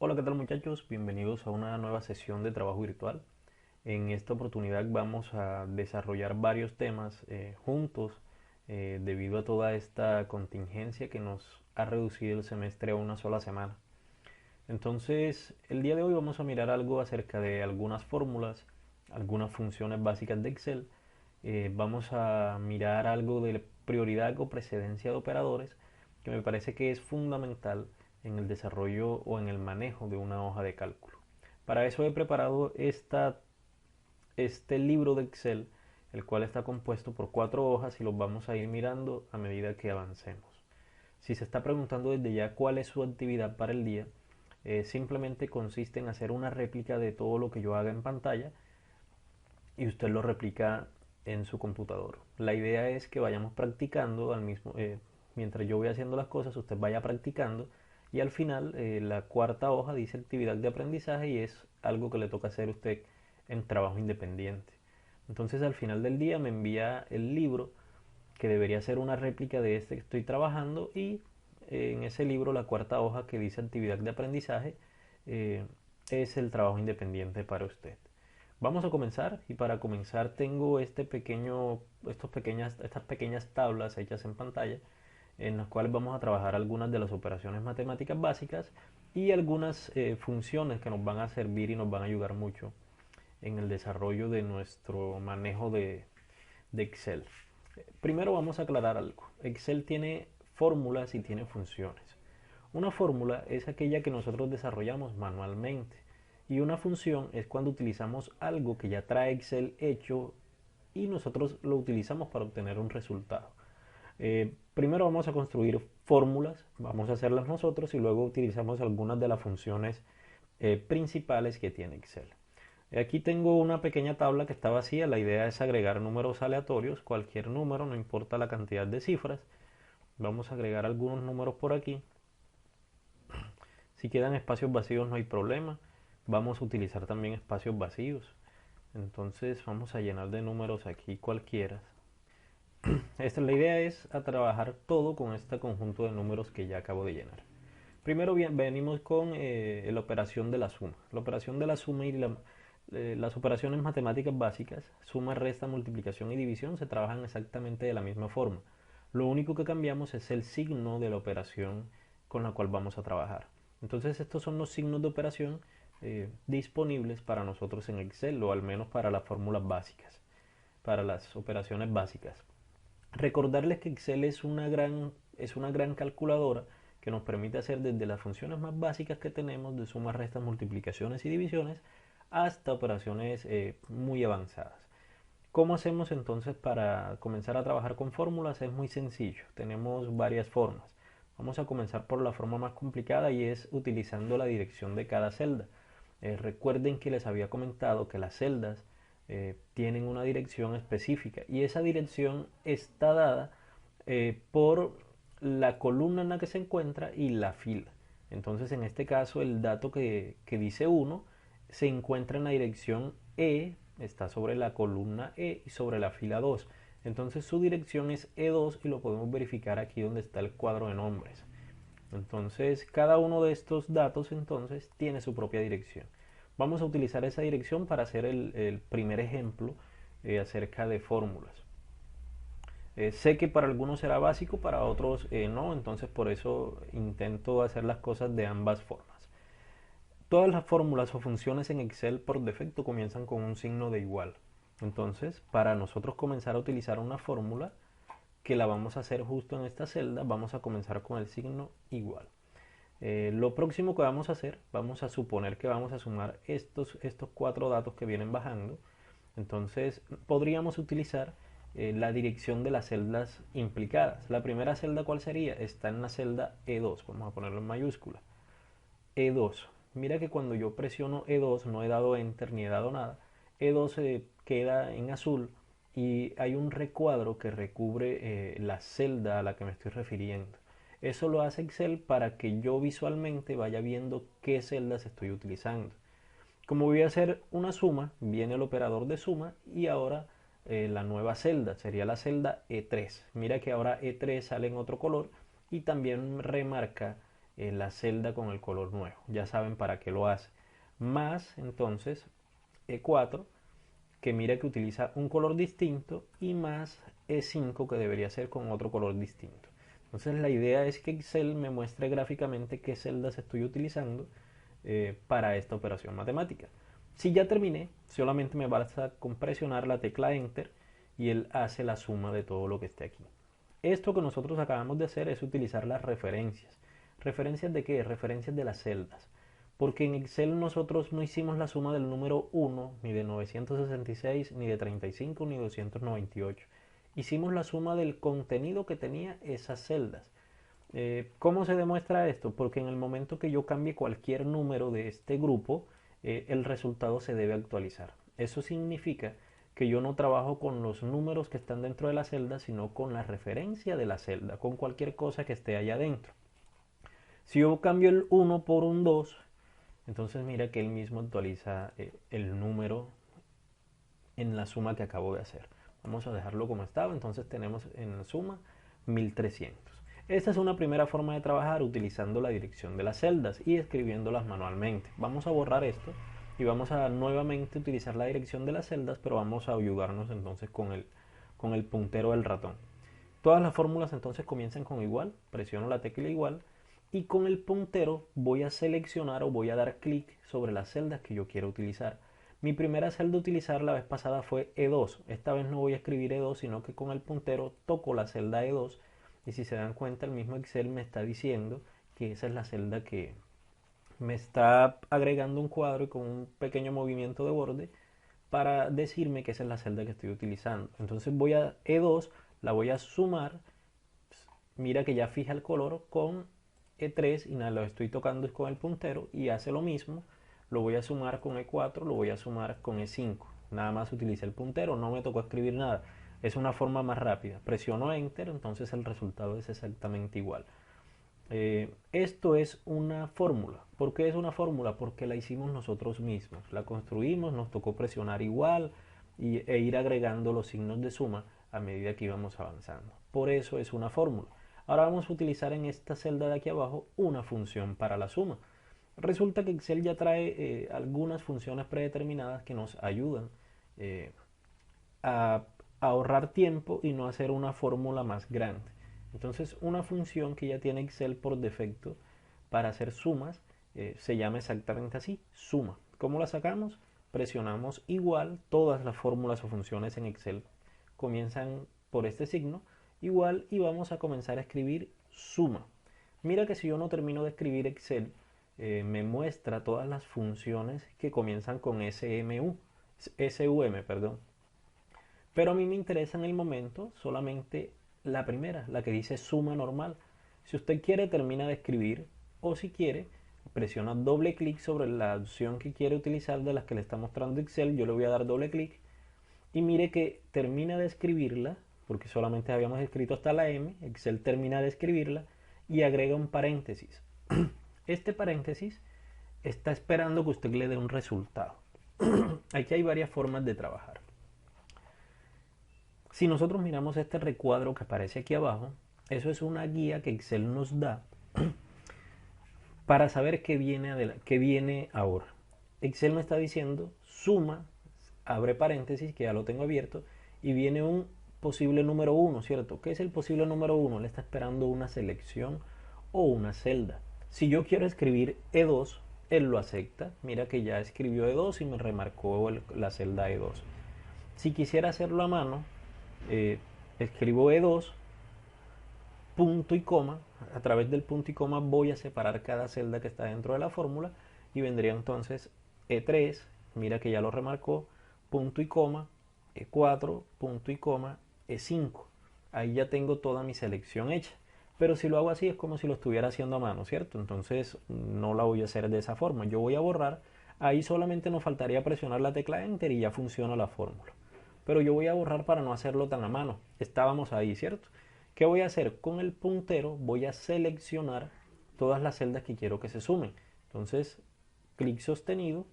Hola, ¿qué tal muchachos? Bienvenidos a una nueva sesión de trabajo virtual. En esta oportunidad vamos a desarrollar varios temas juntos debido a toda esta contingencia que nos ha reducido el semestre a una sola semana. Entonces, el día de hoy vamos a mirar algo acerca de algunas fórmulas, algunas funciones básicas de Excel. Vamos a mirar algo de prioridad o precedencia de operadores, que me parece que es fundamental en el desarrollo o en el manejo de una hoja de cálculo. Para eso he preparado este libro de Excel, el cual está compuesto por 4 hojas y los vamos a ir mirando a medida que avancemos. Si se está preguntando desde ya cuál es su actividad para el día, simplemente consiste en hacer una réplica de todo lo que yo haga en pantalla y usted lo replica en su computador. La idea es que vayamos practicando mientras yo voy haciendo las cosas, usted vaya practicando y al final la cuarta hoja dice actividad de aprendizaje y es algo que le toca hacer a usted en trabajo independiente. Entonces al final del día me envía el libro que debería ser una réplica de este que estoy trabajando y en ese libro la cuarta hoja que dice actividad de aprendizaje eh, es el trabajo independiente para usted. Vamos a comenzar y para comenzar tengo estas pequeñas tablas hechas en pantalla en las cuales vamos a trabajar algunas de las operaciones matemáticas básicas y algunas funciones que nos van a servir y nos van a ayudar mucho en el desarrollo de nuestro manejo de Excel. Primero vamos a aclarar algo. Excel tiene fórmulas y tiene funciones. Una fórmula es aquella que nosotros desarrollamos manualmente y una función es cuando utilizamos algo que ya trae Excel hecho y nosotros lo utilizamos para obtener un resultado. Primero vamos a construir fórmulas, vamos a hacerlas nosotros y luego utilizamos algunas de las funciones principales que tiene Excel. Aquí tengo una pequeña tabla que está vacía, la idea es agregar números aleatorios, cualquier número, no importa la cantidad de cifras. Vamos a agregar algunos números por aquí. Si quedan espacios vacíos no hay problema. Vamos a utilizar también espacios vacíos. Entonces vamos a llenar de números aquí cualquiera. La idea es a trabajar todo con este conjunto de números que ya acabo de llenar. Primero venimos con la operación de la suma. La operación de la suma y las operaciones matemáticas básicas, suma, resta, multiplicación y división, se trabajan exactamente de la misma forma. Lo único que cambiamos es el signo de la operación con la cual vamos a trabajar. Entonces estos son los signos de operación disponibles para nosotros en Excel, o al menos para las fórmulas básicas, para las operaciones básicas. Recordarles que Excel es una gran calculadora que nos permite hacer desde las funciones más básicas que tenemos de sumas, restas, multiplicaciones y divisiones hasta operaciones muy avanzadas. ¿Cómo hacemos entonces para comenzar a trabajar con fórmulas? Es muy sencillo, tenemos varias formas. Vamos a comenzar por la forma más complicada y es utilizando la dirección de cada celda. Recuerden que les había comentado que las celdas tienen una dirección específica y esa dirección está dada por la columna en la que se encuentra y la fila. Entonces en este caso el dato que dice 1 se encuentra en la dirección E, está sobre la columna E y sobre la fila 2. Entonces su dirección es E2 y lo podemos verificar aquí donde está el cuadro de nombres. Entonces cada uno de estos datos entonces tiene su propia dirección. Vamos a utilizar esa dirección para hacer el primer ejemplo acerca de fórmulas. Sé que para algunos será básico, para otros no, entonces por eso intento hacer las cosas de ambas formas. Todas las fórmulas o funciones en Excel por defecto comienzan con un signo de igual. Entonces, para nosotros comenzar a utilizar una fórmula, que la vamos a hacer justo en esta celda, vamos a comenzar con el signo igual. Lo próximo que vamos a hacer, vamos a suponer que vamos a sumar estos 4 datos que vienen bajando. Entonces podríamos utilizar la dirección de las celdas implicadas. La primera celda, ¿cuál sería? Está en la celda E2, vamos a ponerlo en mayúscula. E2, mira que cuando yo presiono E2 no he dado enter ni he dado nada. E2 se queda en azul y hay un recuadro que recubre la celda a la que me estoy refiriendo. Eso lo hace Excel para que yo visualmente vaya viendo qué celdas estoy utilizando. Como voy a hacer una suma, viene el operador de suma y ahora la nueva celda sería la celda E3. Mira que ahora E3 sale en otro color y también remarca la celda con el color nuevo. Ya saben para qué lo hace. Más entonces E4, que mira que utiliza un color distinto, y más E5, que debería ser con otro color distinto. Entonces la idea es que Excel me muestre gráficamente qué celdas estoy utilizando para esta operación matemática. Si ya terminé, solamente me basta con presionar la tecla Enter y él hace la suma de todo lo que esté aquí. Esto que nosotros acabamos de hacer es utilizar las referencias. ¿Referencias de qué? Referencias de las celdas. Porque en Excel nosotros no hicimos la suma del número 1, ni de 966, ni de 35, ni 298. Hicimos la suma del contenido que tenía esas celdas. ¿Cómo se demuestra esto? Porque en el momento que yo cambie cualquier número de este grupo, el resultado se debe actualizar. Eso significa que yo no trabajo con los números que están dentro de la celda, sino con la referencia de la celda, con cualquier cosa que esté allá adentro. Si yo cambio el 1 por un 2, entonces mira que él mismo actualiza el número en la suma que acabo de hacer. Vamos a dejarlo como estaba, entonces tenemos en la suma 1300. Esta es una primera forma de trabajar utilizando la dirección de las celdas y escribiéndolas manualmente. Vamos a borrar esto y vamos a nuevamente utilizar la dirección de las celdas, pero vamos a ayudarnos entonces con el puntero del ratón. Todas las fórmulas entonces comienzan con igual, presiono la tecla igual y con el puntero voy a seleccionar o voy a dar clic sobre las celdas que yo quiero utilizar. Mi primera celda a utilizar la vez pasada fue E2. Esta vez no voy a escribir E2, sino que con el puntero toco la celda E2 y si se dan cuenta el mismo Excel me está diciendo que esa es la celda que me está agregando un cuadro y con un pequeño movimiento de borde para decirme que esa es la celda que estoy utilizando. Entonces voy a E2, la voy a sumar, mira que ya fija el color con E3 y nada, lo estoy tocando con el puntero y hace lo mismo. Lo voy a sumar con E4, lo voy a sumar con E5. Nada más utilicé el puntero, no me tocó escribir nada. Es una forma más rápida. Presiono Enter, entonces el resultado es exactamente igual. Esto es una fórmula. ¿Por qué es una fórmula? Porque la hicimos nosotros mismos. La construimos, nos tocó presionar igual e ir agregando los signos de suma a medida que íbamos avanzando. Por eso es una fórmula. Ahora vamos a utilizar en esta celda de aquí abajo una función para la suma. Resulta que Excel ya trae algunas funciones predeterminadas que nos ayudan eh, a ahorrar tiempo y no hacer una fórmula más grande. Entonces, una función que ya tiene Excel por defecto para hacer sumas se llama exactamente así, suma. ¿Cómo la sacamos? Presionamos igual, todas las fórmulas o funciones en Excel comienzan por este signo, igual, y vamos a comenzar a escribir suma. Mira que si yo no termino de escribir Excel, me muestra todas las funciones que comienzan con SUM, perdón. Pero a mí me interesa en el momento solamente la primera, la que dice suma normal. Si usted quiere, termina de escribir, o si quiere, presiona doble clic sobre la opción que quiere utilizar de las que le está mostrando Excel. Yo le voy a dar doble clic y mire que termina de escribirla, porque solamente habíamos escrito hasta la M. Excel termina de escribirla y agrega un paréntesis. Este paréntesis está esperando que usted le dé un resultado. Aquí hay varias formas de trabajar. Si nosotros miramos este recuadro que aparece aquí abajo, eso es una guía que Excel nos da para saber qué viene ahora. Excel me está diciendo suma, abre paréntesis, que ya lo tengo abierto, y viene un posible número 1, ¿cierto? ¿Qué es el posible número 1? Le está esperando una selección o una celda. Si yo quiero escribir E2, él lo acepta. Mira que ya escribió E2 y me remarcó la celda E2. Si quisiera hacerlo a mano, escribo E2, punto y coma. A través del punto y coma voy a separar cada celda que está dentro de la fórmula y vendría entonces E3, mira que ya lo remarcó, punto y coma, E4, punto y coma, E5. Ahí ya tengo toda mi selección hecha. Pero si lo hago así es como si lo estuviera haciendo a mano, ¿cierto? Entonces no la voy a hacer de esa forma. Yo voy a borrar. Ahí solamente nos faltaría presionar la tecla Enter y ya funciona la fórmula. Pero yo voy a borrar para no hacerlo tan a mano. Estábamos ahí, ¿cierto? ¿Qué voy a hacer? Con el puntero voy a seleccionar todas las celdas que quiero que se sumen. Entonces, clic sostenido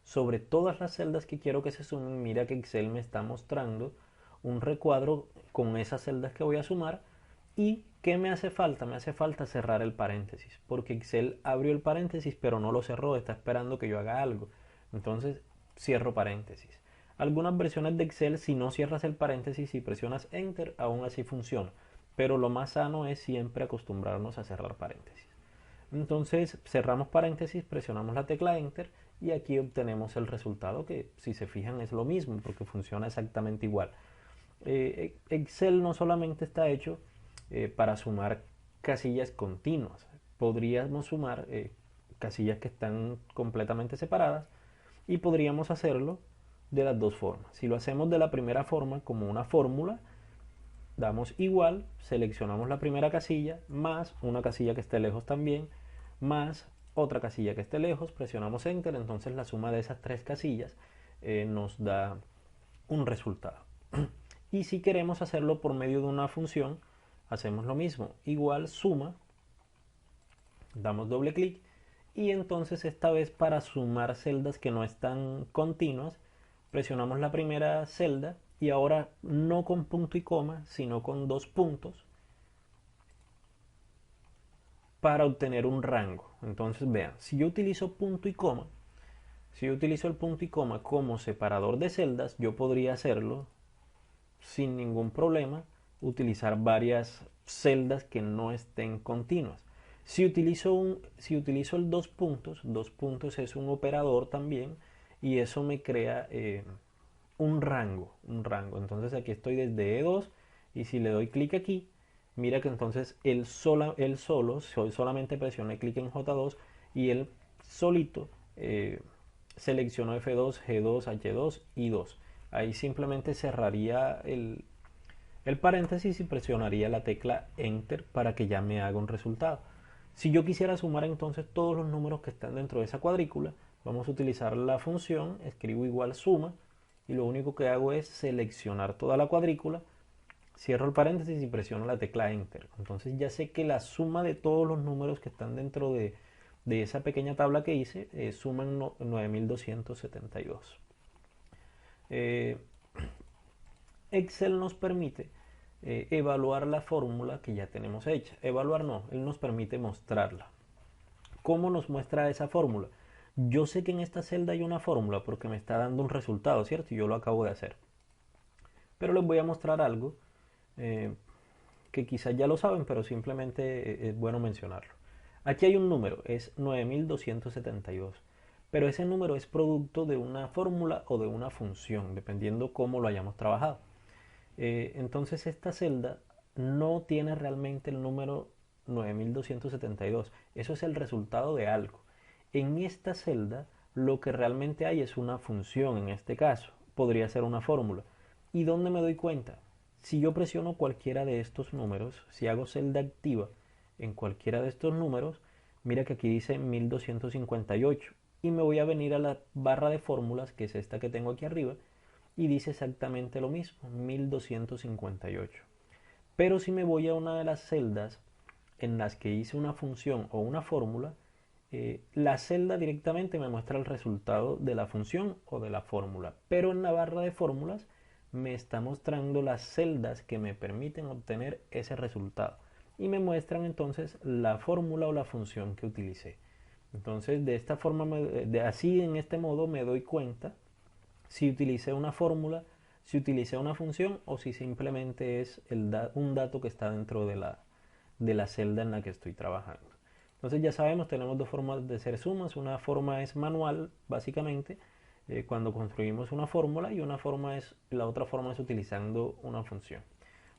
sobre todas las celdas que quiero que se sumen. Mira que Excel me está mostrando un recuadro con esas celdas que voy a sumar ¿Y qué me hace falta? Me hace falta cerrar el paréntesis, porque Excel abrió el paréntesis pero no lo cerró, está esperando que yo haga algo. Entonces cierro paréntesis. Algunas versiones de Excel, si no cierras el paréntesis y presionas Enter, aún así funciona. Pero lo más sano es siempre acostumbrarnos a cerrar paréntesis. Entonces cerramos paréntesis, presionamos la tecla Enter y aquí obtenemos el resultado que, si se fijan, es lo mismo porque funciona exactamente igual. Excel no solamente está hecho para sumar casillas continuas, podríamos sumar casillas que están completamente separadas y podríamos hacerlo de las dos formas. Si lo hacemos de la primera forma como una fórmula, damos igual, seleccionamos la primera casilla, más una casilla que esté lejos también, más otra casilla que esté lejos, presionamos Enter, entonces la suma de esas tres casillas nos da un resultado. Y si queremos hacerlo por medio de una función, hacemos lo mismo, igual suma, damos doble clic y entonces esta vez para sumar celdas que no están continuas, presionamos la primera celda y ahora no con punto y coma, sino con dos puntos para obtener un rango. Entonces vean, si yo utilizo punto y coma, si yo utilizo el punto y coma como separador de celdas, yo podría hacerlo sin ningún problema, utilizar varias celdas que no estén continuas. Si utilizo el dos puntos es un operador también y eso me crea un rango. Entonces aquí estoy desde E2 y si le doy clic aquí, mira que entonces él solo, solamente presioné clic en J2 y él solito seleccionó F2, G2, H2 y 2. Ahí simplemente cerraría el paréntesis y presionaría la tecla Enter para que ya me haga un resultado. Si yo quisiera sumar entonces todos los números que están dentro de esa cuadrícula, vamos a utilizar la función, escribo igual suma y lo único que hago es seleccionar toda la cuadrícula, cierro el paréntesis y presiono la tecla Enter. Entonces ya sé que la suma de todos los números que están dentro de esa pequeña tabla que hice suman 9272. Excel nos permite evaluar la fórmula que ya tenemos hecha. Evaluar no, él nos permite mostrarla. ¿Cómo nos muestra esa fórmula? Yo sé que en esta celda hay una fórmula porque me está dando un resultado, ¿cierto? Y yo lo acabo de hacer. Pero les voy a mostrar algo que quizás ya lo saben, pero simplemente es bueno mencionarlo. Aquí hay un número, es 9272. Pero ese número es producto de una fórmula o de una función, dependiendo cómo lo hayamos trabajado. Entonces esta celda no tiene realmente el número 9272. Eso es el resultado de algo. En esta celda lo que realmente hay es una función, en este caso. Podría ser una fórmula. ¿Y dónde me doy cuenta? Si yo presiono cualquiera de estos números, si hago celda activa en cualquiera de estos números, mira que aquí dice 1258 y me voy a venir a la barra de fórmulas, que es esta que tengo aquí arriba, y dice exactamente lo mismo, 1258. Pero si me voy a una de las celdas en las que hice una función o una fórmula, la celda directamente me muestra el resultado de la función o de la fórmula. Pero en la barra de fórmulas me está mostrando las celdas que me permiten obtener ese resultado. Y me muestran entonces la fórmula o la función que utilicé. Entonces de esta forma, así en este modo me doy cuenta si utilicé una fórmula, si utilicé una función o si simplemente es un dato que está dentro de la celda en la que estoy trabajando. Entonces ya sabemos, tenemos dos formas de hacer sumas. Una forma es manual, básicamente, cuando construimos una fórmula, y la otra forma es utilizando una función.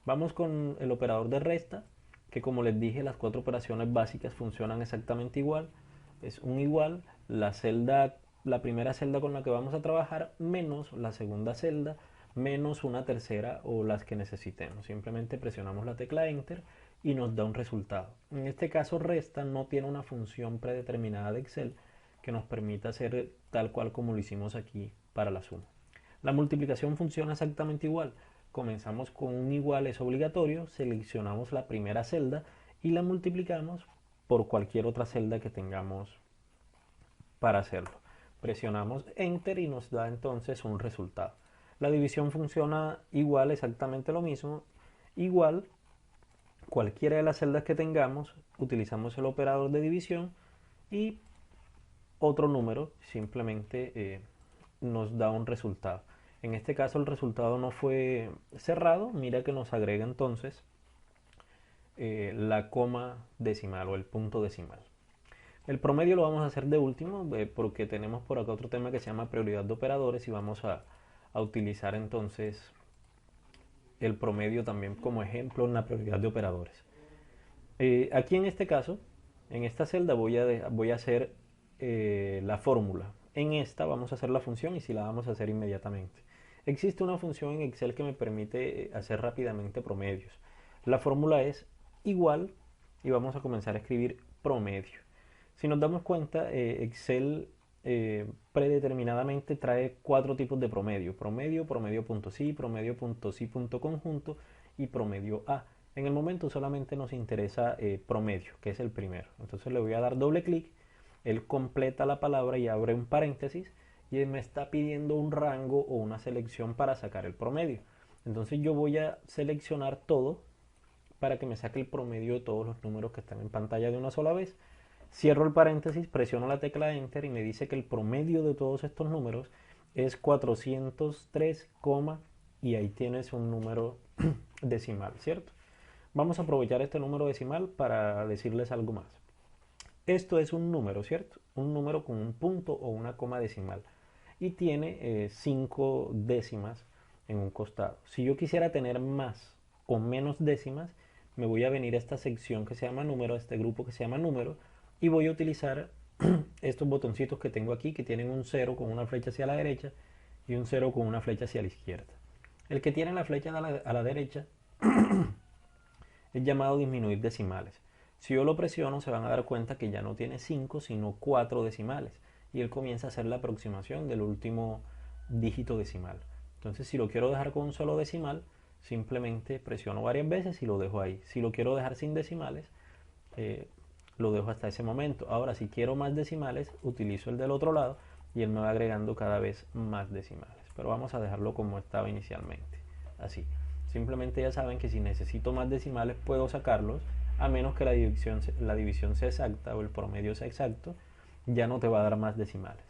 Vamos con el operador de resta, que como les dije, las cuatro operaciones básicas funcionan exactamente igual. Es un igual, la primera celda con la que vamos a trabajar menos la segunda celda menos una tercera o las que necesitemos. Simplemente presionamos la tecla Enter y nos da un resultado. En este caso resta no tiene una función predeterminada de Excel que nos permita hacer tal cual como lo hicimos aquí para la suma. La multiplicación funciona exactamente igual. Comenzamos con un igual, es obligatorio, seleccionamos la primera celda y la multiplicamos por cualquier otra celda que tengamos para hacerlo. Presionamos Enter y nos da entonces un resultado. La división funciona igual, exactamente lo mismo. Igual, cualquiera de las celdas que tengamos, utilizamos el operador de división y otro número simplemente nos da un resultado. En este caso el resultado no fue cerrado, mira que nos agrega entonces la coma decimal o el punto decimal. El promedio lo vamos a hacer de último porque tenemos por acá otro tema que se llama prioridad de operadores y vamos a utilizar entonces el promedio también como ejemplo en la prioridad de operadores. Aquí en este caso, en esta celda voy a hacer la fórmula. En esta vamos a hacer la función y si la vamos a hacer inmediatamente. Existe una función en Excel que me permite hacer rápidamente promedios. La fórmula es igual y vamos a comenzar a escribir promedio. Si nos damos cuenta, Excel predeterminadamente trae 4 tipos de promedio: promedio, promedio.si, promedio.si.conjunto y promedio A. En el momento solamente nos interesa promedio, que es el primero. Entonces le voy a dar doble clic, él completa la palabra y abre un paréntesis y me está pidiendo un rango o una selección para sacar el promedio. Entonces yo voy a seleccionar todo para que me saque el promedio de todos los números que están en pantalla de una sola vez. Cierro el paréntesis, presiono la tecla Enter y me dice que el promedio de todos estos números es 403, y ahí tienes un número decimal, ¿cierto? Vamos a aprovechar este número decimal para decirles algo más. Esto es un número, ¿cierto? Un número con un punto o una coma decimal y tiene 5 décimas en un costado. Si yo quisiera tener más o menos décimas, me voy a venir a esta sección que se llama número, a este grupo que se llama número, y voy a utilizar estos botoncitos que tengo aquí que tienen un 0 con una flecha hacia la derecha y un 0 con una flecha hacia la izquierda. El que tiene la flecha a la derecha es llamado disminuir decimales. Si yo lo presiono se van a dar cuenta que ya no tiene 5 sino 4 decimales y él comienza a hacer la aproximación del último dígito decimal. Entonces si lo quiero dejar con un solo decimal, simplemente presiono varias veces y lo dejo ahí. Si lo quiero dejar sin decimales, lo dejo hasta ese momento. Ahora si quiero más decimales, utilizo el del otro lado y él me va agregando cada vez más decimales. Pero vamos a dejarlo como estaba inicialmente, así. Simplemente ya saben que si necesito más decimales puedo sacarlos, a menos que la división sea exacta o el promedio sea exacto, ya no te va a dar más decimales.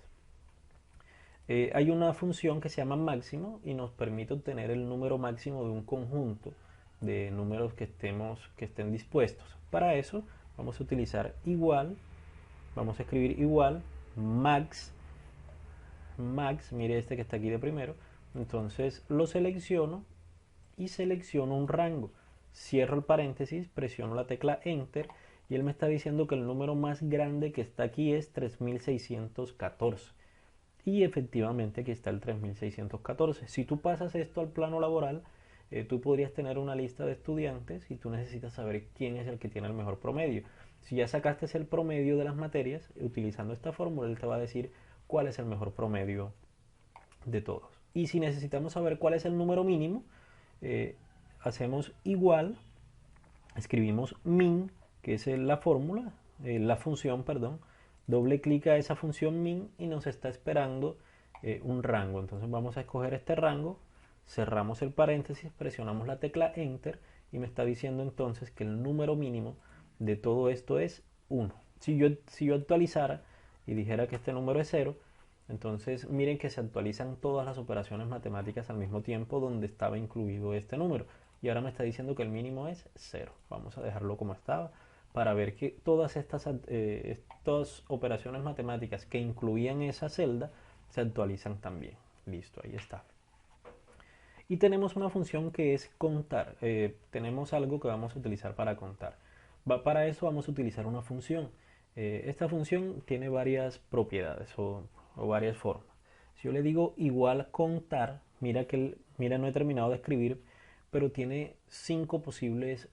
Hay una función que se llama máximo y nos permite obtener el número máximo de un conjunto de números que estén dispuestos. Para eso vamos a utilizar igual, vamos a escribir igual max, mire este que está aquí de primero. Entonces lo selecciono y selecciono un rango, cierro el paréntesis, presiono la tecla Enter y él me está diciendo que el número más grande que está aquí es 3614 y efectivamente aquí está el 3614. Si tú pasas esto al plano laboral, tú podrías tener una lista de estudiantes y tú necesitas saber quién es el que tiene el mejor promedio. Si ya sacaste el promedio de las materias, utilizando esta fórmula, él te va a decir cuál es el mejor promedio de todos. Y si necesitamos saber cuál es el número mínimo, hacemos igual, escribimos min, que es la fórmula, la función, perdón, doble clic a esa función min y nos está esperando un rango. Entonces vamos a escoger este rango, cerramos el paréntesis, presionamos la tecla Enter y me está diciendo entonces que el número mínimo de todo esto es 1. Si yo actualizara y dijera que este número es 0, entonces miren que se actualizan todas las operaciones matemáticas al mismo tiempo donde estaba incluido este número. Y ahora me está diciendo que el mínimo es 0. Vamos a dejarlo como estaba para ver que todas estas operaciones matemáticas que incluían esa celda se actualizan también. Listo, ahí está. Y tenemos una función que es contar. Tenemos algo que vamos a utilizar para contar. Para eso vamos a utilizar una función. Esta función tiene varias propiedades o varias formas. Si yo le digo igual contar, mira no he terminado de escribir, pero tiene 5 posibles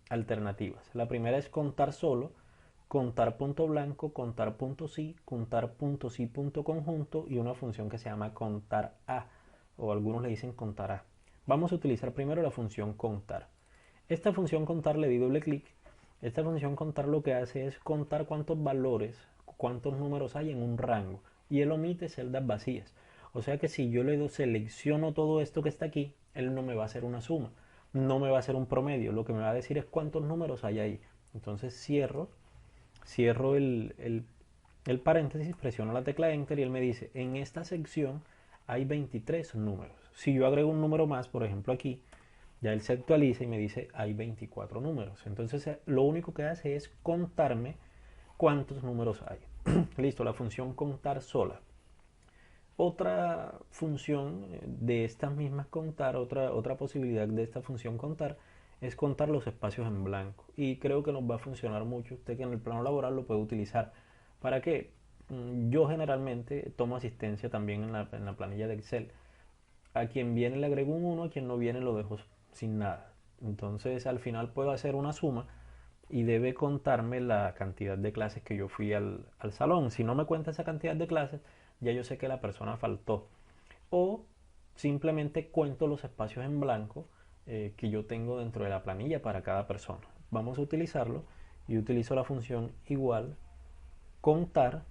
alternativas. La primera es contar solo, contar punto blanco, contar punto sí, contar punto sí punto conjunto y una función que se llama contar a, o algunos le dicen contar a. Vamos a utilizar primero la función contar. Esta función contar le di doble clic. Esta función contar lo que hace es contar cuántos valores, cuántos números hay en un rango y él omite celdas vacías. O sea que si yo le selecciono todo esto que está aquí, él no me va a hacer una suma. no me va a hacer un promedio, lo que me va a decir es cuántos números hay ahí. Entonces cierro el paréntesis, presiono la tecla Enter y él me dice, en esta sección hay 23 números. Si yo agrego un número más, por ejemplo aquí, ya él se actualiza y me dice hay 24 números. Entonces lo único que hace es contarme cuántos números hay. Listo, la función contar sola. Otra función de estas mismas contar, otra posibilidad de esta función contar, es contar los espacios en blanco. Y creo que nos va a funcionar mucho. Usted que en el plano laboral lo puede utilizar. ¿Para qué? Yo generalmente tomo asistencia también en la planilla de Excel. A quien viene le agrego un 1, a quien no viene lo dejo sin nada. Entonces al final puedo hacer una suma y debe contarme la cantidad de clases que yo fui al salón. Si no me cuenta esa cantidad de clases, ya yo sé que la persona faltó. O simplemente cuento los espacios en blanco que yo tengo dentro de la planilla para cada persona. Vamos a utilizarlo y utilizo la función igual contar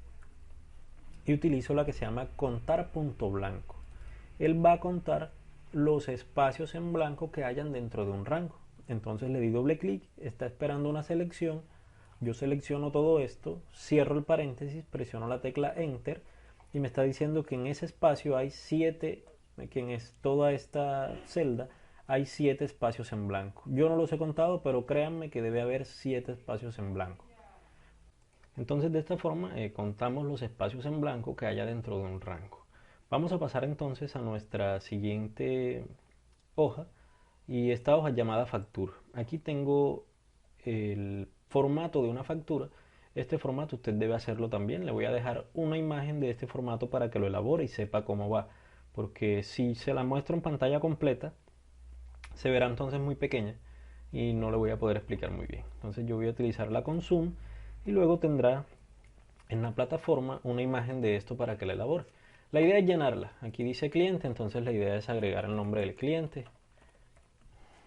y utilizo la que se llama contar.blanco. Él va a contar los espacios en blanco que hayan dentro de un rango. Entonces le di doble clic, está esperando una selección, yo selecciono todo esto, cierro el paréntesis, presiono la tecla Enter y me está diciendo que en ese espacio hay 7, que en toda esta celda hay 7 espacios en blanco. Yo no los he contado, pero créanme que debe haber 7 espacios en blanco. Entonces de esta forma contamos los espacios en blanco que haya dentro de un rango. Vamos a pasar entonces a nuestra siguiente hoja y esta hoja llamada factura. Aquí tengo el formato de una factura. Este formato usted debe hacerlo también. Le voy a dejar una imagen de este formato para que lo elabore y sepa cómo va. Porque si se la muestro en pantalla completa, se verá entonces muy pequeña y no le voy a poder explicar muy bien. Entonces yo voy a utilizarla con zoom y luego tendrá en la plataforma una imagen de esto para que la elabore. La idea es llenarla. Aquí dice cliente, entonces la idea es agregar el nombre del cliente.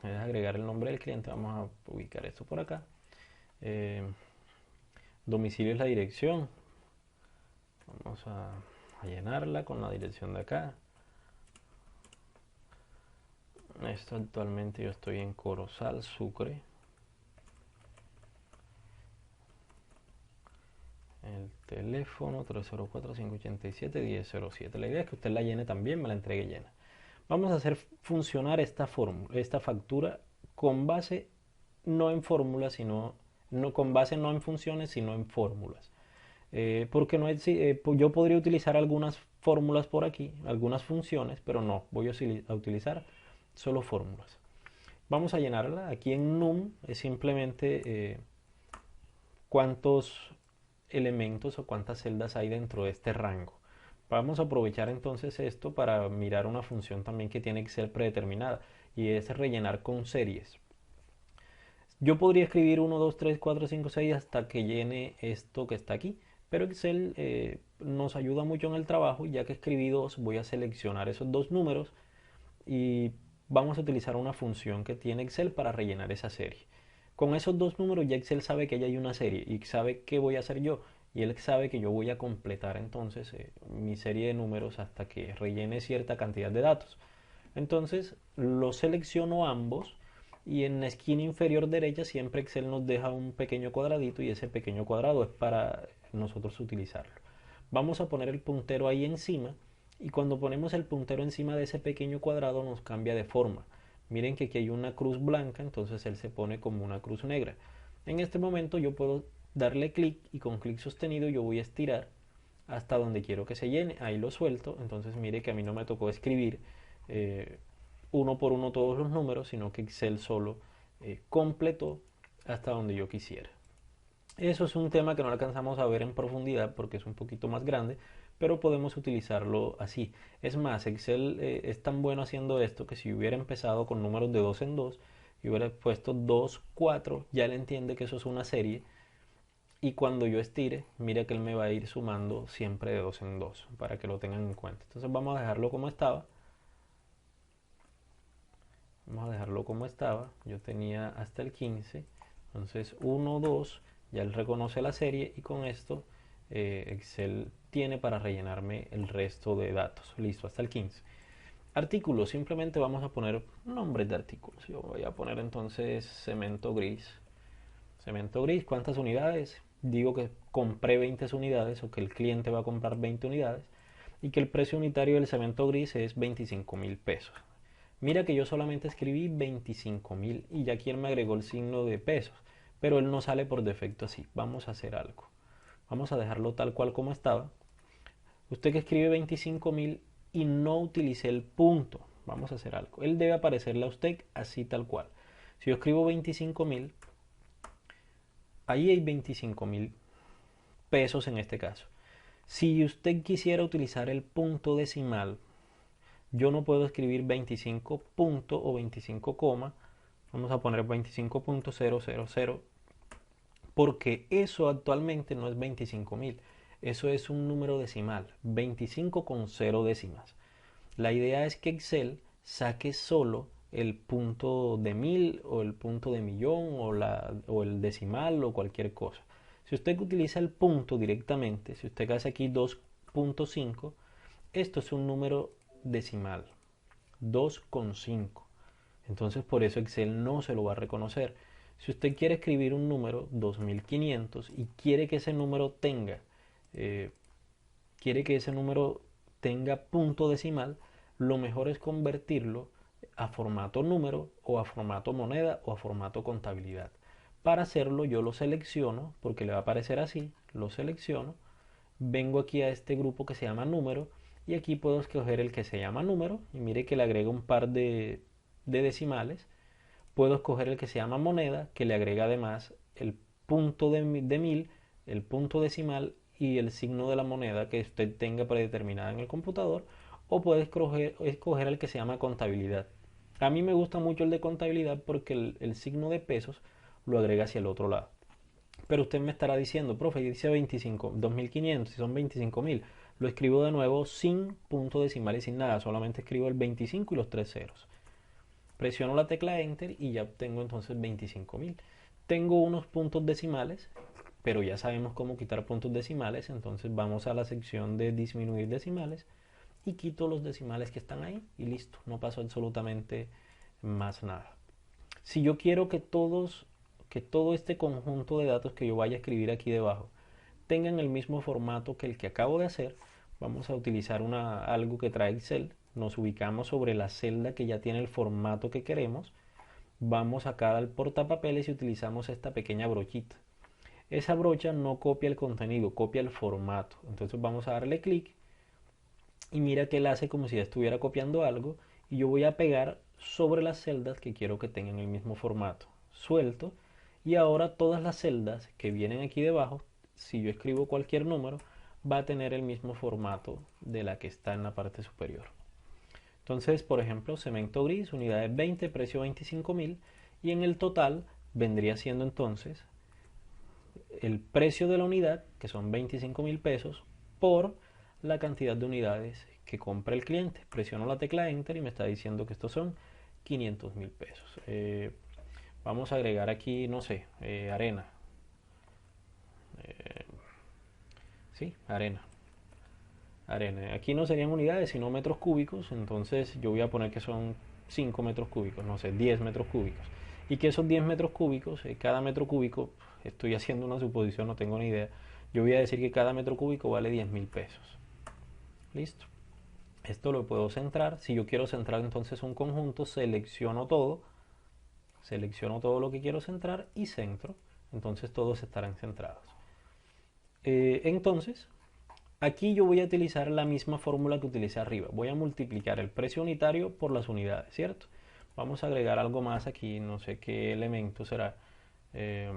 Es agregar el nombre del cliente. Vamos a ubicar esto por acá. Domicilio es la dirección. Vamos a llenarla con la dirección de acá. Esto actualmente yo estoy en Corozal, Sucre. El teléfono 304-587-1007. La idea es que usted la llene también, me la entregue llena. Vamos a hacer funcionar esta factura con base no en fórmulas, sino con base no en funciones, sino en fórmulas. Porque no yo podría utilizar algunas fórmulas por aquí, algunas funciones, pero no, voy a utilizar solo fórmulas. Vamos a llenarla. Aquí en num es simplemente cuántos elementos o cuántas celdas hay dentro de este rango. Vamos a aprovechar entonces esto para mirar una función también que tiene Excel predeterminada y es rellenar con series. Yo podría escribir 1, 2, 3, 4, 5, 6 hasta que llene esto que está aquí, pero Excel nos ayuda mucho en el trabajo. Ya que escribí 2, voy a seleccionar esos 2 números y vamos a utilizar una función que tiene Excel para rellenar esa serie. Con esos 2 números ya Excel sabe que ya hay una serie y sabe qué voy a hacer yo. Y él sabe que yo voy a completar entonces mi serie de números hasta que rellene cierta cantidad de datos. Entonces los selecciono ambos y en la esquina inferior derecha siempre Excel nos deja un pequeño cuadradito y ese pequeño cuadrado es para nosotros utilizarlo. Vamos a poner el puntero ahí encima y cuando ponemos el puntero encima de ese pequeño cuadrado nos cambia de forma. Miren que aquí hay una cruz blanca, entonces él se pone como una cruz negra. En este momento yo puedo darle clic y con clic sostenido yo voy a estirar hasta donde quiero que se llene. Ahí lo suelto, entonces mire que a mí no me tocó escribir uno por uno todos los números, sino que Excel solo completó hasta donde yo quisiera. Eso es un tema que no alcanzamos a ver en profundidad porque es un poquito más grande, pero podemos utilizarlo así. Es más, Excel es tan bueno haciendo esto que si hubiera empezado con números de 2 en 2 y hubiera puesto 2, 4, ya él entiende que eso es una serie y cuando yo estire, mira que él me va a ir sumando siempre de 2 en 2 para que lo tengan en cuenta. Entonces vamos a dejarlo como estaba. Vamos a dejarlo como estaba. Yo tenía hasta el 15. Entonces 1, 2, ya él reconoce la serie y con esto Excel tiene para rellenarme el resto de datos. Listo, hasta el 15. Artículos, simplemente vamos a poner nombres de artículos. Yo voy a poner entonces cemento gris. Cemento gris, ¿cuántas unidades? Digo que compré 20 unidades o que el cliente va a comprar 20 unidades y que el precio unitario del cemento gris es 25.000 pesos. Mira que yo solamente escribí 25.000 y ya quien me agregó el signo de pesos, pero él no sale por defecto así. Vamos a hacer algo. Vamos a dejarlo tal cual como estaba. Usted que escribe 25.000 y no utilicé el punto, vamos a hacer algo. Él debe aparecerle a usted así tal cual. Si yo escribo 25.000, ahí hay 25.000 pesos en este caso. Si usted quisiera utilizar el punto decimal, yo no puedo escribir 25 punto o 25 coma, vamos a poner 25.000, porque eso actualmente no es 25.000, eso es un número decimal, 25 con 0 décimas. La idea es que Excel saque solo el punto de 1000 o el punto de millón o el decimal o cualquier cosa. Si usted utiliza el punto directamente, si usted hace aquí 2.5, esto es un número decimal, 2,5. Entonces por eso Excel no se lo va a reconocer. Si usted quiere escribir un número 2500 y quiere que ese número eh, tenga punto decimal, lo mejor es convertirlo a formato número o a formato moneda o a formato contabilidad. Para hacerlo yo lo selecciono porque le va a aparecer así, lo selecciono, vengo aquí a este grupo que se llama número y aquí puedo escoger el que se llama número y mire que le agrego un par de decimales. Puedo escoger el que se llama moneda, que le agrega además el punto de 1000, el punto decimal y el signo de la moneda que usted tenga predeterminada en el computador, o puede escoger el que se llama contabilidad. A mí me gusta mucho el de contabilidad porque el signo de pesos lo agrega hacia el otro lado. Pero usted me estará diciendo, profe, dice 25, 2500 y son 25.000. Lo escribo de nuevo sin punto decimal y sin nada, solamente escribo el 25 y los tres ceros. Presiono la tecla Enter y ya obtengo entonces 25.000. Tengo unos puntos decimales, pero ya sabemos cómo quitar puntos decimales, entonces vamos a la sección de disminuir decimales y quito los decimales que están ahí y listo, no pasó absolutamente más nada. Si yo quiero que todo este conjunto de datos que yo vaya a escribir aquí debajo tengan el mismo formato que el que acabo de hacer, vamos a utilizar algo que trae Excel. Nos ubicamos sobre la celda que ya tiene el formato que queremos. Vamos acá al portapapeles y utilizamos esta pequeña brochita. Esa brocha no copia el contenido, copia el formato. Entonces vamos a darle clic y mira que él hace como si ya estuviera copiando algo y yo voy a pegar sobre las celdas que quiero que tengan el mismo formato. Suelto y ahora todas las celdas que vienen aquí debajo, si yo escribo cualquier número, va a tener el mismo formato de la que está en la parte superior. Entonces, por ejemplo, cemento gris, unidades 20, precio 25.000 y en el total vendría siendo entonces el precio de la unidad, que son 25.000 pesos, por la cantidad de unidades que compra el cliente. Presiono la tecla Enter y me está diciendo que estos son 500.000 pesos. Vamos a agregar aquí, no sé, arena. Sí, arena. Arena. Aquí no serían unidades, sino metros cúbicos. Entonces yo voy a poner que son 5 metros cúbicos, no sé, 10 metros cúbicos. Y que esos 10 metros cúbicos, cada metro cúbico, estoy haciendo una suposición, no tengo ni idea. Yo voy a decir que cada metro cúbico vale 10.000 pesos. Listo. Esto lo puedo centrar. Si yo quiero centrar entonces un conjunto, selecciono todo lo que quiero centrar y centro. Entonces todos estarán centrados. Entonces, aquí yo voy a utilizar la misma fórmula que utilicé arriba. Voy a multiplicar el precio unitario por las unidades, ¿cierto? Vamos a agregar algo más aquí, no sé qué elemento será. Eh,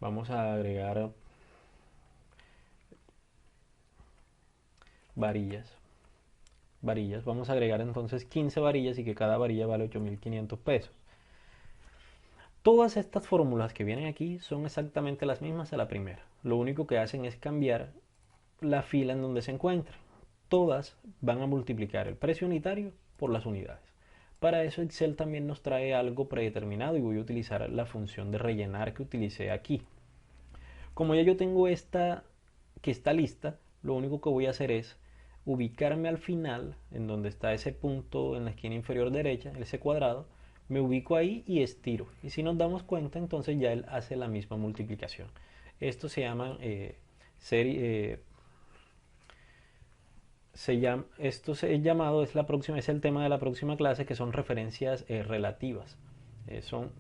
Vamos a agregar varillas. Varillas. Vamos a agregar entonces 15 varillas y que cada varilla vale 8.500 pesos. Todas estas fórmulas que vienen aquí son exactamente las mismas a la primera. Lo único que hacen es cambiar la fila en donde se encuentran. Todas van a multiplicar el precio unitario por las unidades. Para eso Excel también nos trae algo predeterminado y voy a utilizar la función de rellenar que utilicé aquí. Como ya yo tengo esta que está lista, lo único que voy a hacer es ubicarme al final, en donde está ese punto en la esquina inferior derecha, ese cuadrado, me ubico ahí y estiro. Y si nos damos cuenta, entonces ya él hace la misma multiplicación. Esto se llama serie, esto se llamado, es el tema de la próxima clase, que son referencias relativas. Son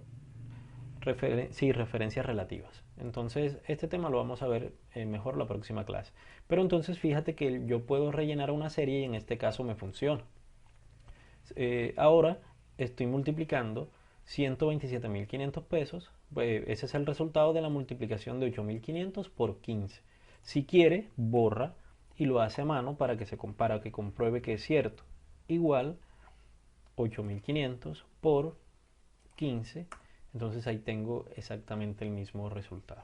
referencias relativas. Entonces, este tema lo vamos a ver mejor la próxima clase. Pero entonces fíjate que yo puedo rellenar una serie y en este caso me funciona. Ahora estoy multiplicando 127.500 pesos. Ese es el resultado de la multiplicación de 8.500 por 15. Si quiere, borra y lo hace a mano para que que compruebe que es cierto. Igual 8.500 por 15. Entonces ahí tengo exactamente el mismo resultado.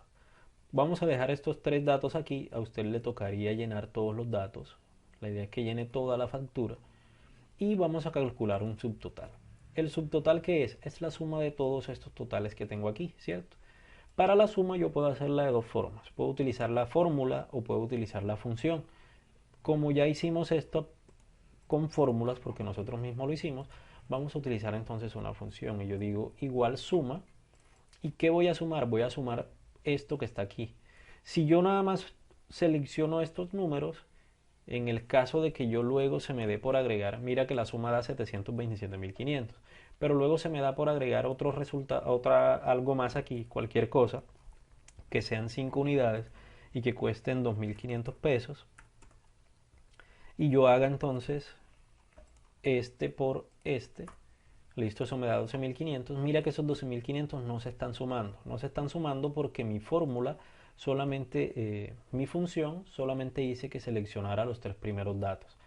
Vamos a dejar estos tres datos aquí. A usted le tocaría llenar todos los datos. La idea es que llene toda la factura. Y vamos a calcular un subtotal. ¿El subtotal qué es? Es la suma de todos estos totales que tengo aquí, ¿cierto? Para la suma yo puedo hacerla de dos formas. Puedo utilizar la fórmula o puedo utilizar la función. Como ya hicimos esto con fórmulas, porque nosotros mismos lo hicimos, vamos a utilizar entonces una función. Y yo digo igual suma. ¿Y qué voy a sumar? Voy a sumar esto que está aquí. Si yo nada más selecciono estos números, en el caso de que yo luego se me dé por agregar, mira que la suma da 727.500, pero luego se me da por agregar otro resultado, algo más aquí, cualquier cosa, que sean 5 unidades y que cuesten 2.500 pesos, y yo haga entonces este por este, listo, eso me da 12.500. Mira que esos 12.500 no se están sumando. No se están sumando porque mi fórmula solamente, mi función solamente dice que seleccionara los tres primeros datos.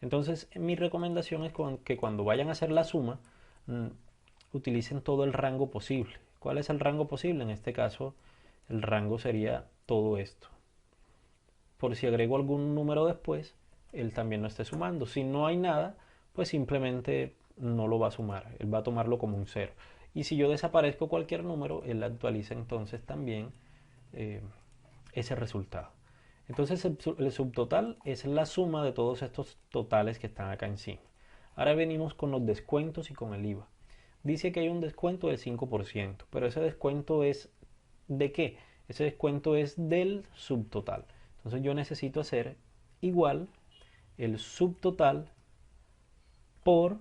Entonces, mi recomendación es que cuando vayan a hacer la suma, utilicen todo el rango posible. ¿Cuál es el rango posible? En este caso, el rango sería todo esto. Por si agrego algún número después, él también no esté sumando. Si no hay nada, pues simplemente no lo va a sumar, él va a tomarlo como un cero. Y si yo desaparezco cualquier número, él actualiza entonces también ese resultado. Entonces el subtotal es la suma de todos estos totales que están acá encima. Ahora venimos con los descuentos y con el IVA. Dice que hay un descuento del 5%, pero ese descuento es ¿de qué? Ese descuento es del subtotal. Entonces yo necesito hacer igual el subtotal por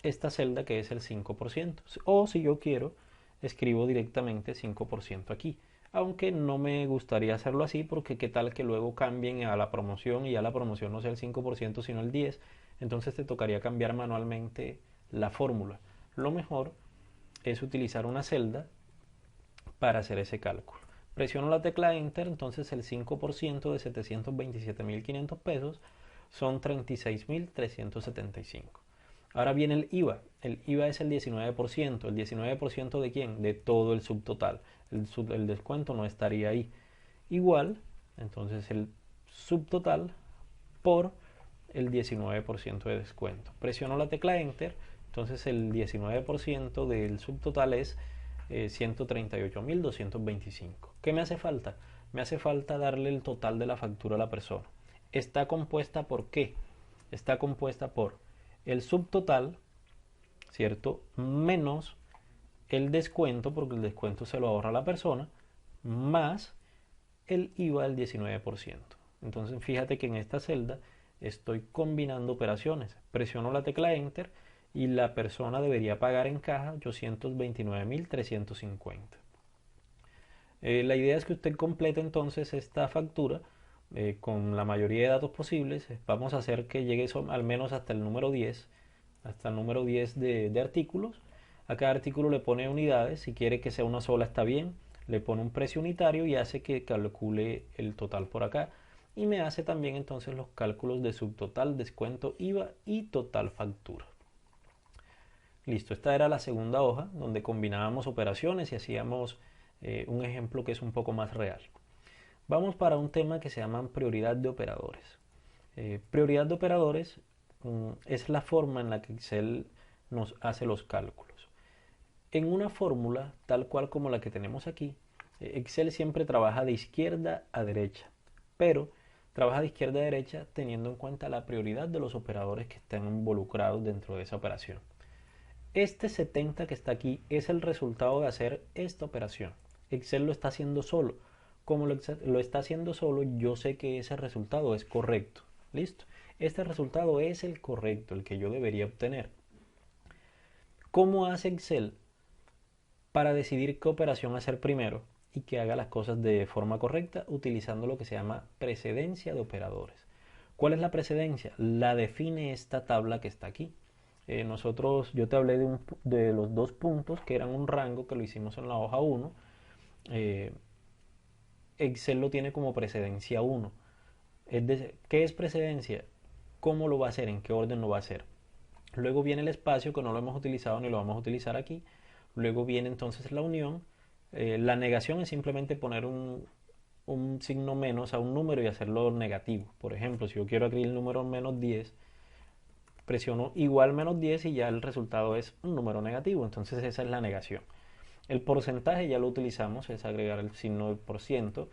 esta celda que es el 5%. O si yo quiero, escribo directamente 5% aquí. Aunque no me gustaría hacerlo así porque qué tal que luego cambien a la promoción y ya la promoción no sea el 5% sino el 10%. Entonces te tocaría cambiar manualmente la fórmula. Lo mejor es utilizar una celda para hacer ese cálculo. Presiono la tecla Enter, entonces el 5% de 727.500 pesos son 36.375. Ahora viene el IVA. El IVA es el 19%. ¿El 19% de quién? De todo el subtotal. El descuento no estaría ahí. Igual, entonces el subtotal por el 19% de descuento. Presiono la tecla Enter, entonces el 19% del subtotal es 138.225. ¿Qué me hace falta? Me hace falta darle el total de la factura a la persona. ¿Está compuesta por qué? Está compuesta por el subtotal, ¿cierto? Menos el descuento, porque el descuento se lo ahorra la persona, más el IVA del 19%. Entonces fíjate que en esta celda estoy combinando operaciones. Presiono la tecla Enter y la persona debería pagar en caja 829.350. La idea es que usted complete entonces esta factura con la mayoría de datos posibles. Vamos a hacer que llegue al menos hasta el número 10, hasta el número 10 de artículos. A cada artículo le pone unidades, si quiere que sea una sola está bien, le pone un precio unitario y hace que calcule el total por acá. Y me hace también entonces los cálculos de subtotal, descuento, IVA y total factura. Listo, esta era la segunda hoja donde combinábamos operaciones y hacíamos un ejemplo que es un poco más real. Vamos para un tema que se llama prioridad de operadores. Prioridad de operadores es la forma en la que Excel nos hace los cálculos. En una fórmula tal cual como la que tenemos aquí, Excel siempre trabaja de izquierda a derecha, pero Trabaja de izquierda a derecha teniendo en cuenta la prioridad de los operadores que estén involucrados dentro de esa operación. Este 70 que está aquí es el resultado de hacer esta operación. Excel lo está haciendo solo. Como lo está haciendo solo, yo sé que ese resultado es correcto. ¿Listo? Este resultado es el correcto, el que yo debería obtener. ¿Cómo hace Excel para decidir qué operación hacer primero y que haga las cosas de forma correcta? Utilizando lo que se llama precedencia de operadores. ¿Cuál es la precedencia? La define esta tabla que está aquí. Yo te hablé de los dos puntos que eran un rango que lo hicimos en la hoja 1. Excel lo tiene como precedencia 1. ¿Qué es precedencia? ¿Cómo lo va a hacer? ¿En qué orden lo va a hacer? Luego viene el espacio, que no lo hemos utilizado ni lo vamos a utilizar aquí. Luego viene entonces la unión. La negación es simplemente poner un signo menos a un número y hacerlo negativo. Por ejemplo, si yo quiero aquí el número menos 10, presiono igual menos 10 y ya el resultado es un número negativo. Entonces esa es la negación. El porcentaje ya lo utilizamos, es agregar el signo del por ciento,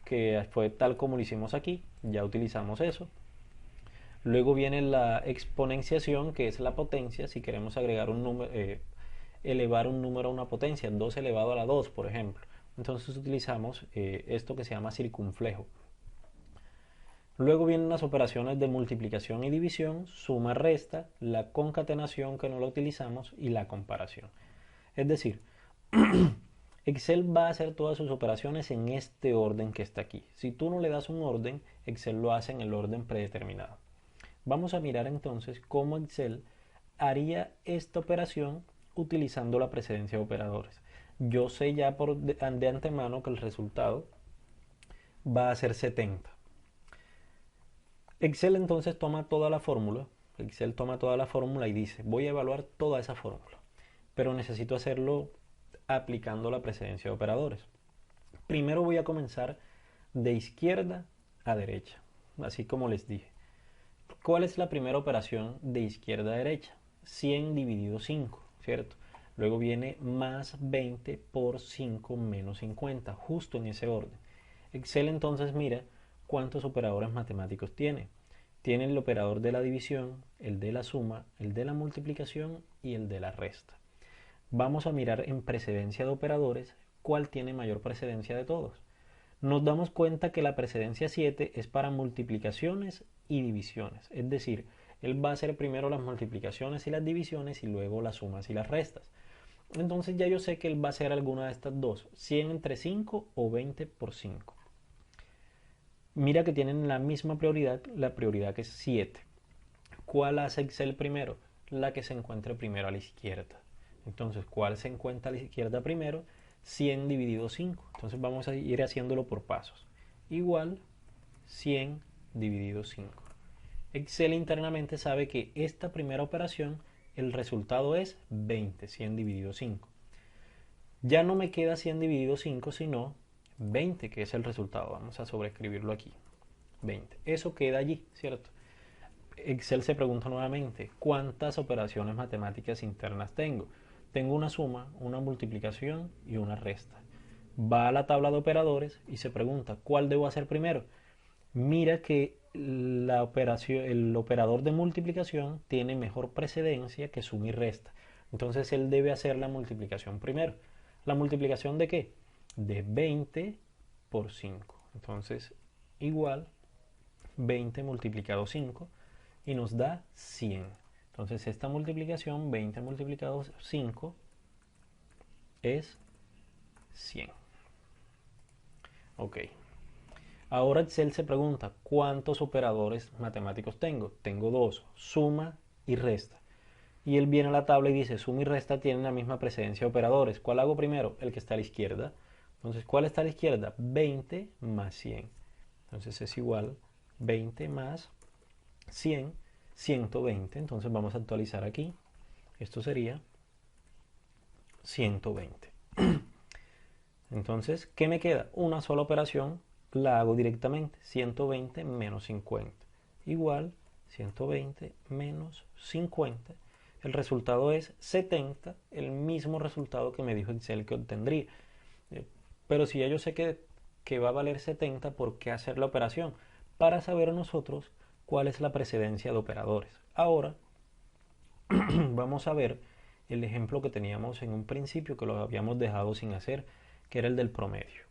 que fue tal como lo hicimos aquí, ya utilizamos eso. Luego viene la exponenciación, que es la potencia. Si queremos agregar un número, elevar un número a una potencia, 2 elevado a la 2, por ejemplo. Entonces utilizamos esto que se llama circunflejo. Luego vienen las operaciones de multiplicación y división, suma, resta, la concatenación, que no la utilizamos, y la comparación. Es decir, Excel va a hacer todas sus operaciones en este orden que está aquí. Si tú no le das un orden, Excel lo hace en el orden predeterminado. Vamos a mirar entonces cómo Excel haría esta operación utilizando la precedencia de operadores. Yo sé ya de antemano que el resultado va a ser 70. Excel entonces toma toda la fórmula. Excel toma toda la fórmula y dice, voy a evaluar toda esa fórmula, pero necesito hacerlo aplicando la precedencia de operadores. Primero voy a comenzar de izquierda a derecha, así como les dije. ¿Cuál es la primera operación de izquierda a derecha? 100 dividido 5, ¿cierto? Luego viene más 20 por 5 menos 50, justo en ese orden. Excel entonces mira cuántos operadores matemáticos tiene. Tiene el operador de la división, el de la suma, el de la multiplicación y el de la resta. Vamos a mirar en precedencia de operadores cuál tiene mayor precedencia de todos. Nos damos cuenta que la precedencia 7 es para multiplicaciones y divisiones, es decir, él va a hacer primero las multiplicaciones y las divisiones y luego las sumas y las restas. Entonces ya yo sé que él va a hacer alguna de estas dos, 100 entre 5 o 20 por 5. Mira que tienen la misma prioridad, la prioridad que es 7. ¿Cuál hace Excel primero? La que se encuentre primero a la izquierda. Entonces, ¿cuál se encuentra a la izquierda primero? 100 dividido 5. Entonces vamos a ir haciéndolo por pasos. Igual 100 dividido 5. Excel internamente sabe que esta primera operación, el resultado es 20, 100 dividido 5. Ya no me queda 100 dividido 5, sino 20, que es el resultado. Vamos a sobreescribirlo aquí. 20. Eso queda allí, ¿cierto? Excel se pregunta nuevamente, ¿cuántas operaciones matemáticas internas tengo? Tengo una suma, una multiplicación y una resta. Va a la tabla de operadores y se pregunta, ¿cuál debo hacer primero? Mira que el operador de multiplicación tiene mejor precedencia que suma y resta. Entonces él debe hacer la multiplicación primero. ¿La multiplicación de qué? De 20 por 5. Entonces, igual 20 multiplicado 5 y nos da 100. Entonces esta multiplicación, 20 multiplicado 5, es 100. Ok. Ahora Excel se pregunta, ¿cuántos operadores matemáticos tengo? Tengo dos, suma y resta. Y él viene a la tabla y dice, suma y resta tienen la misma precedencia de operadores. ¿Cuál hago primero? El que está a la izquierda. Entonces, ¿cuál está a la izquierda? 20 más 100. Entonces es igual 20 más 100, 120. Entonces vamos a actualizar aquí. Esto sería 120. Entonces, ¿qué me queda? Una sola operación, la hago directamente. 120 menos 50. Igual 120 menos 50. El resultado es 70, el mismo resultado que me dijo Excel que obtendría. Pero si ya yo sé que va a valer 70, ¿por qué hacer la operación? para saber nosotros cuál es la precedencia de operadores. Ahora vamos a ver el ejemplo que teníamos en un principio, que lo habíamos dejado sin hacer, que era el del promedio.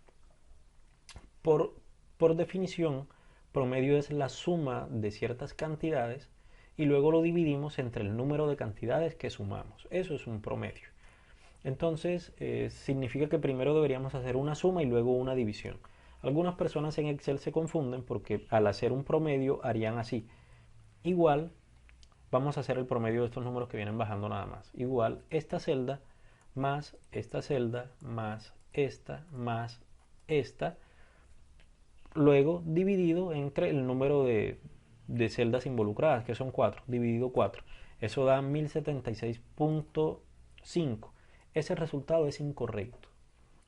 Por definición, promedio es la suma de ciertas cantidades y luego lo dividimos entre el número de cantidades que sumamos. Eso es un promedio. Entonces, significa que primero deberíamos hacer una suma y luego una división. Algunas personas en Excel se confunden porque al hacer un promedio harían así. Igual, vamos a hacer el promedio de estos números que vienen bajando nada más. Igual, esta celda más esta celda más esta, luego dividido entre el número de celdas involucradas, que son 4, dividido 4. Eso da 1076.5. Ese resultado es incorrecto.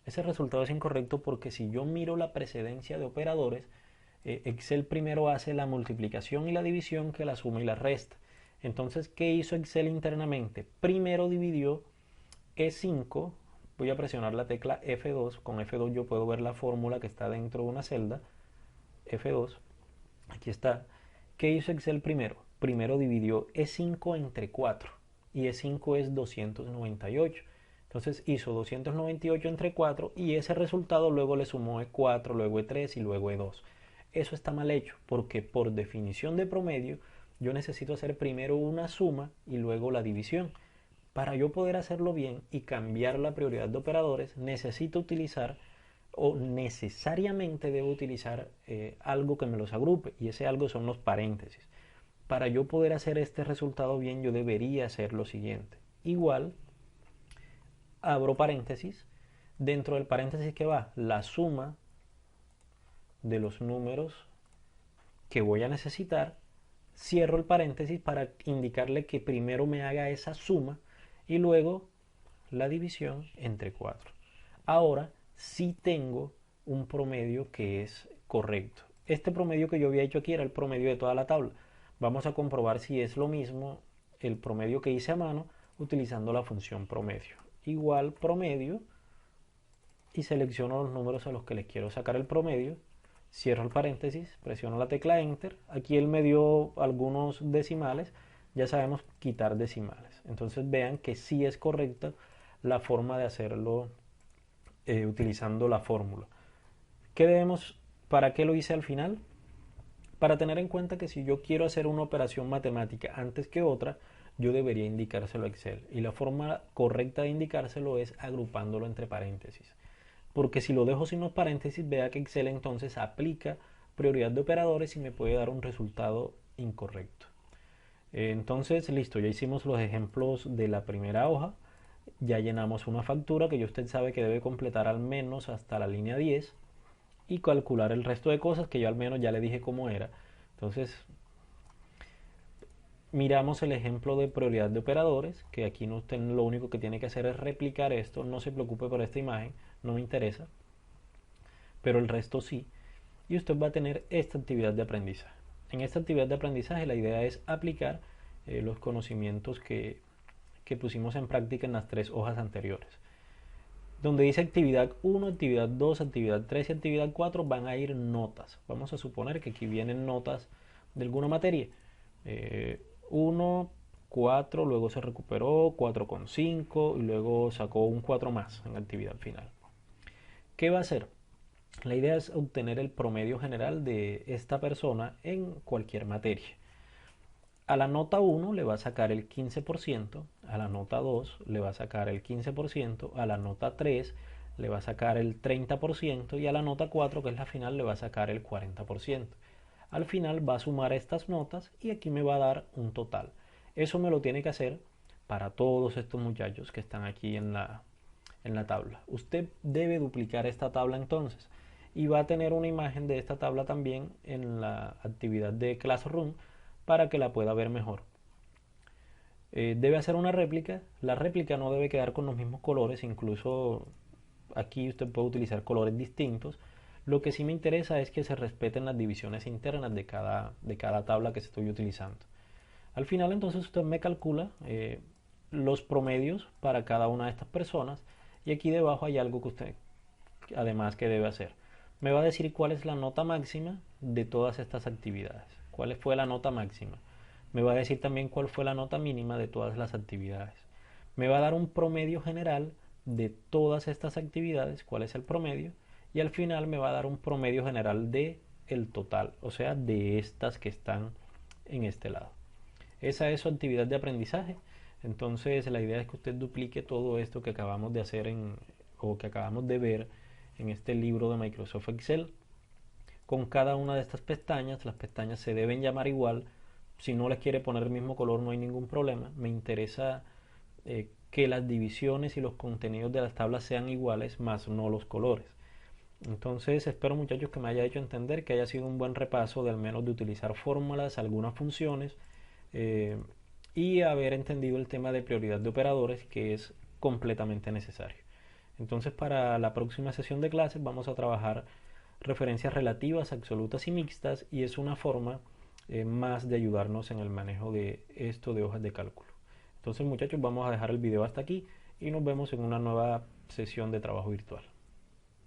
Ese resultado es incorrecto porque si yo miro la precedencia de operadores, Excel primero hace la multiplicación y la división que la suma y la resta. Entonces, ¿qué hizo Excel internamente? Primero dividió E5, voy a presionar la tecla F2, con F2 yo puedo ver la fórmula que está dentro de una celda, F2, aquí está. ¿Qué hizo Excel primero? Primero dividió E5 entre 4 y E5 es 298. Entonces hizo 298 entre 4 y ese resultado luego le sumó E4, luego E3 y luego E2. Eso está mal hecho porque por definición de promedio yo necesito hacer primero una suma y luego la división. Para yo poder hacerlo bien y cambiar la prioridad de operadores necesito utilizar o necesariamente debo utilizar algo que me los agrupe y ese algo son los paréntesis. Para yo poder hacer este resultado bien yo debería hacer lo siguiente. Igual, abro paréntesis, dentro del paréntesis que va la suma de los números que voy a necesitar, cierro el paréntesis para indicarle que primero me haga esa suma y luego la división entre 4. Ahora sí tengo un promedio que es correcto. Este promedio que yo había hecho aquí era el promedio de toda la tabla. Vamos a comprobar si es lo mismo el promedio que hice a mano utilizando la función promedio. Igual promedio y selecciono los números a los que les quiero sacar el promedio. Cierro el paréntesis, presiono la tecla Enter. Aquí él me dio algunos decimales. Ya sabemos quitar decimales. Entonces vean que sí es correcta la forma de hacerlo utilizando la fórmula. ¿Para qué lo hice al final? Para tener en cuenta que si yo quiero hacer una operación matemática antes que otra, yo debería indicárselo a Excel. Y la forma correcta de indicárselo es agrupándolo entre paréntesis. Porque si lo dejo sin los paréntesis, vea que Excel entonces aplica prioridad de operadores y me puede dar un resultado incorrecto. Entonces, listo, ya hicimos los ejemplos de la primera hoja. Ya llenamos una factura que usted sabe que debe completar al menos hasta la línea 10 y calcular el resto de cosas que yo al menos ya le dije cómo era. Entonces, miramos el ejemplo de prioridad de operadores, que aquí usted lo único que tiene que hacer es replicar esto. No se preocupe por esta imagen, no me interesa, pero el resto sí. Y usted va a tener esta actividad de aprendizaje. En esta actividad de aprendizaje la idea es aplicar los conocimientos que pusimos en práctica en las 3 hojas anteriores. Donde dice actividad 1, actividad 2, actividad 3 y actividad 4 van a ir notas. Vamos a suponer que aquí vienen notas de alguna materia. 1, 4, luego se recuperó, 4,5 y luego sacó un 4 más en actividad final. ¿Qué va a hacer? La idea es obtener el promedio general de esta persona en cualquier materia. A la nota 1 le va a sacar el 15%, a la nota 2 le va a sacar el 15%, a la nota 3 le va a sacar el 30% y a la nota 4, que es la final, le va a sacar el 40%. Al final va a sumar estas notas y aquí me va a dar un total. Eso me lo tiene que hacer para todos estos muchachos que están aquí en la tabla. Usted debe duplicar esta tabla entonces y va a tener una imagen de esta tabla también en la actividad de Classroom para que la pueda ver mejor. Debe hacer una réplica. La réplica no debe quedar con los mismos colores, incluso aquí usted puede utilizar colores distintos. Lo que sí me interesa es que se respeten las divisiones internas de cada tabla que estoy utilizando. Al final entonces usted me calcula los promedios para cada una de estas personas y aquí debajo hay algo que usted además que debe hacer. me va a decir cuál es la nota máxima de todas estas actividades. ¿Cuál fue la nota máxima? Me va a decir también cuál fue la nota mínima de todas las actividades. Me va a dar un promedio general de todas estas actividades, cuál es el promedio, y al final me va a dar un promedio general de el total, o sea, de estas que están en este lado. Esa es su actividad de aprendizaje. Entonces la idea es que usted duplique todo esto que acabamos de hacer o que acabamos de ver en este libro de Microsoft Excel con cada una de estas pestañas. Las pestañas se deben llamar igual. Si no les quiere poner el mismo color no hay ningún problema. Me interesa que las divisiones y los contenidos de las tablas sean iguales, más no los colores. Entonces espero, muchachos, que me haya hecho entender, que haya sido un buen repaso de al menos de utilizar fórmulas, algunas funciones, eh, y haber entendido el tema de prioridad de operadores, que es completamente necesario. Entonces para la próxima sesión de clases vamos a trabajar referencias relativas, absolutas y mixtas, y es una forma más de ayudarnos en el manejo de esto de hojas de cálculo. Entonces, muchachos, vamos a dejar el video hasta aquí y nos vemos en una nueva sesión de trabajo virtual.